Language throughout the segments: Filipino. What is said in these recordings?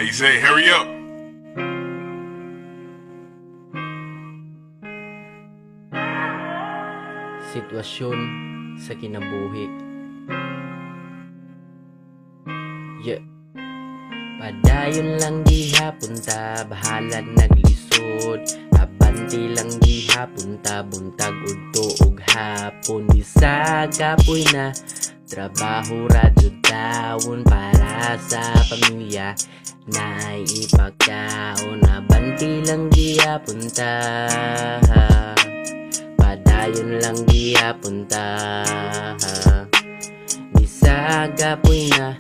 Hey Zay, hurry up. Sitwasyon sa kinabuhi. Yeah. Padayon lang diha punta, bahala naglisod. Abanti lang diha punta, buntag udto ug hapon. Bisag kapoy na trabaho radyo taon para sa pamilya na ipagkaon. Abanti lang diha punta, padayon lang diha punta. Bisag kapoy na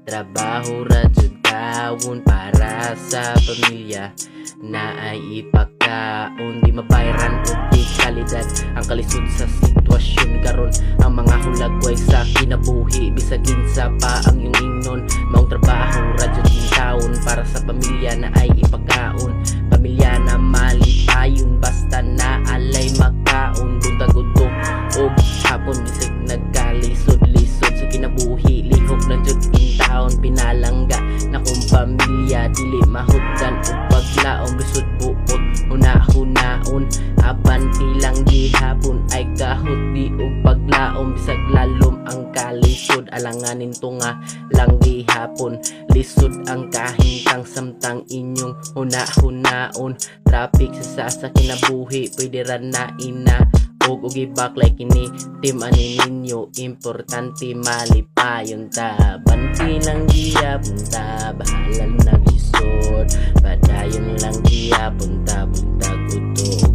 trabaho radyo taon para sa pamilya na ay ipagkaon. Di mabayaran o di kalidad ang kalisod sa sitwasyon karon. Ang mga hulagway sa kinabuhi, bisagin sa pa ang iyong ingnon. Maong trabaho radyo din taon para sa pamilya na ay ipagkaon. Pamilya na malipayon basta na alay magkaon. Buntag udto og hapon bisag nagkalisod-lisod sa kinabuhi. Lihok na jud in taon, pinalangga na kung pamilya dili mahutdan og paglaom. Bisod buot una-hunaon, abanti lang gihapon ay kahot di og paglaom. Bisag lalom ang kalisod, alanganin tunga lang gihapon. Lisod ang kahintang samtang inyong huna-hunaon. Traffic sa kinabuhi, pwede ra na ina og ibak like ini team ani ninyo. Importante malipayon ta, banti lang diya punta, bahala na lisod. Padayon lang diya punta, buntag uto